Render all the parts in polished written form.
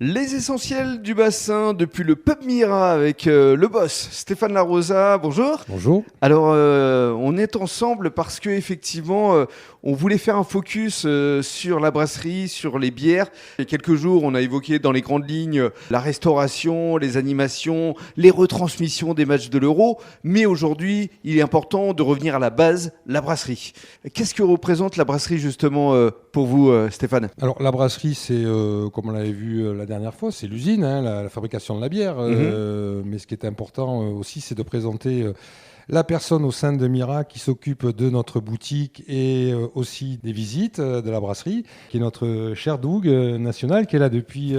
Les essentiels du bassin depuis le Pub Mira avec le boss Stéphane Larosa. Bonjour. Bonjour. Alors on est ensemble parce que effectivement on voulait faire un focus sur la brasserie, sur les bières. Il y a quelques jours, on a évoqué dans les grandes lignes la restauration, les animations, les retransmissions des matchs de l'Euro. Mais aujourd'hui, il est important de revenir à la base, la brasserie. Qu'est-ce que représente la brasserie justement pour vous, Stéphane ? Alors la brasserie, c'est comme on l'avait vu la dernière fois, c'est l'usine, la fabrication de la bière. Mais ce qui est important aussi, c'est de présenter la personne au sein de Mira qui s'occupe de notre boutique et aussi des visites de la brasserie, qui est notre cher Doug national, qui est là depuis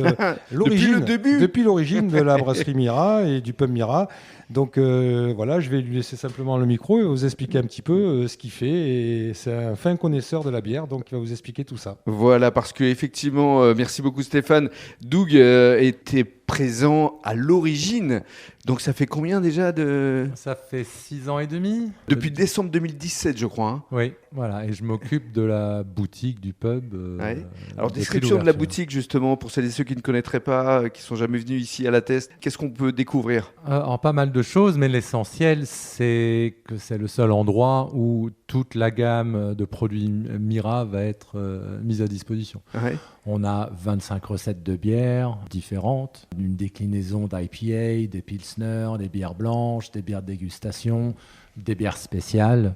l'origine, depuis l'origine de la brasserie Mira et du pub Mira. Donc voilà, je vais lui laisser simplement le micro et vous expliquer un petit peu ce qu'il fait. Et c'est un fin connaisseur de la bière, donc il va vous expliquer tout ça. Voilà, parce que effectivement, merci beaucoup Stéphane. Doug était présent à l'origine. Donc ça fait combien déjà de... Ça fait 6 ans et demi. Depuis décembre 2017, je crois. Hein. Oui, voilà. Et je m'occupe de la boutique, du pub. Ouais. Alors, description de la boutique, justement, pour celles et ceux qui ne connaîtraient pas, qui ne sont jamais venus ici à la Teste. Qu'est-ce qu'on peut découvrir ? En pas mal de choses, mais l'essentiel, c'est que c'est le seul endroit où toute la gamme de produits Mira va être mise à disposition. Ouais. On a 25 recettes de bières différentes, une déclinaison d'IPA, des Pilsner, des bières blanches, des bières de dégustation, des bières spéciales.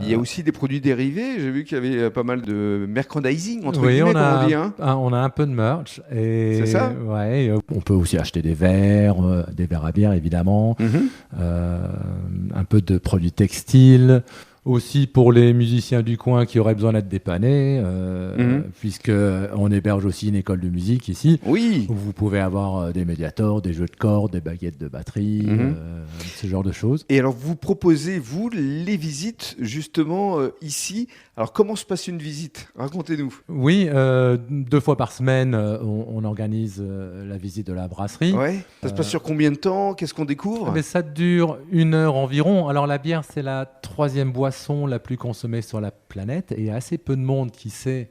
Il y a aussi des produits dérivés. J'ai vu qu'il y avait pas mal de merchandising, entre guillemets, comme on dit. Hein. On a un peu de merch. C'est ça ? Ouais, on peut aussi acheter des verres à bière, évidemment, un peu de produits textiles. Aussi pour les musiciens du coin qui auraient besoin d'être dépannés, puisqu'on héberge aussi une école de musique ici. Oui. Où vous pouvez avoir des médiators, des jeux de cordes, des baguettes de batterie, ce genre de choses. Et alors, vous proposez, vous, les visites, justement, ici. Alors, comment se passe une visite ? Racontez-nous. Oui, 2 fois par semaine, on organise la visite de la brasserie. Ouais. Ça se passe sur combien de temps ? Qu'est-ce qu'on découvre ? Mais ça dure 1 heure environ. Alors, la bière, c'est la 3e boisson la plus consommée sur la planète. Et il y a assez peu de monde qui sait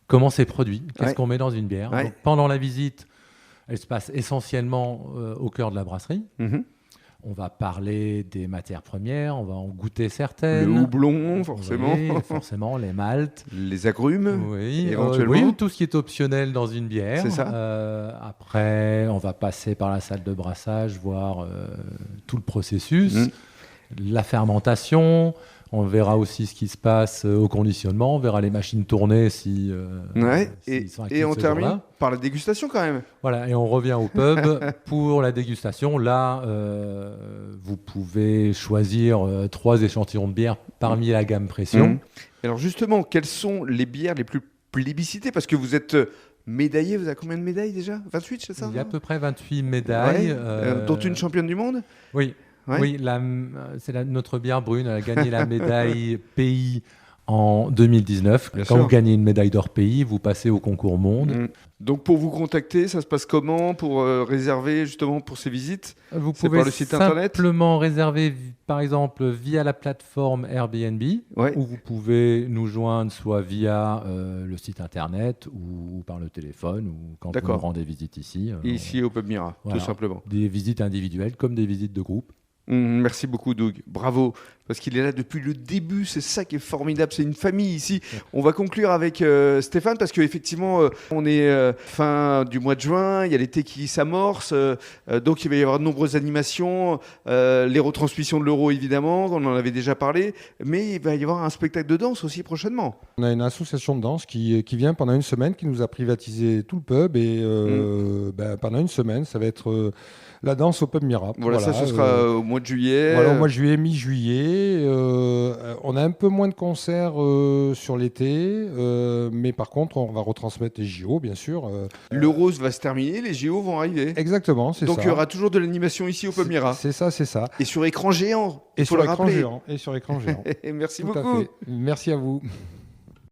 comment c'est produit, qu'est-ce qu'on met dans une bière. Ouais. Donc, pendant la visite, elle se passe essentiellement au cœur de la brasserie. On va parler des matières premières, on va en goûter certaines. Le houblon, forcément. Oui, forcément, les maltes. Les agrumes, oui, éventuellement. Oui, tout ce qui est optionnel dans une bière. C'est ça. Après, on va passer par la salle de brassage, voir tout le processus, la fermentation. On verra aussi ce qui se passe au conditionnement. On verra les machines tourner si sont actives et on ce termine jour-là. par la dégustation quand même. Voilà, et on revient au pub pour la dégustation. Là, vous pouvez choisir 3 échantillons de bière parmi la gamme pression. Alors justement, quelles sont les bières les plus plébiscitées ? Parce que vous êtes médaillé, vous avez combien de médailles déjà ? 28, c'est ça ? Il y a à peu près 28 médailles. Dont une championne du monde ? Oui. Ouais. Oui, notre bière brune, elle a gagné la médaille pays en 2019. Bien Quand sûr. vous gagnez une médaille d'or pays, vous passez au concours monde. Donc pour vous contacter, ça se passe comment pour réserver justement pour ces visites ? Vous C'est pouvez par le site internet ? simplement réserver, par exemple, via la plateforme Airbnb, où vous pouvez nous joindre soit via le site internet ou par le téléphone, ou quand vous nous rendez visite ici. Ici au Pub Mira, voilà, tout simplement. Des visites individuelles comme des visites de groupe. Merci beaucoup Doug, bravo, parce qu'il est là depuis le début, c'est ça qui est formidable, c'est une famille ici. On va conclure avec Stéphane, parce qu'effectivement on est fin du mois de juin, il y a l'été qui s'amorce, donc il va y avoir de nombreuses animations, les retransmissions de l'Euro évidemment, on en avait déjà parlé, mais il va y avoir un spectacle de danse aussi prochainement. On a une association de danse qui vient pendant une semaine, qui nous a privatisé tout le pub, et pendant une semaine, ça va être... la danse au Pub Mira. Voilà, ça ce sera au mois de juillet. Voilà, au mois de juillet, mi-juillet. On a un peu moins de concerts sur l'été, mais par contre, on va retransmettre les JO, bien sûr. L'Euro va se terminer, les JO vont arriver. Exactement, c'est ça. Donc il y aura toujours de l'animation ici au Pub Mira. C'est ça. Et sur écran géant. Et sur écran géant. Merci beaucoup. Merci à vous.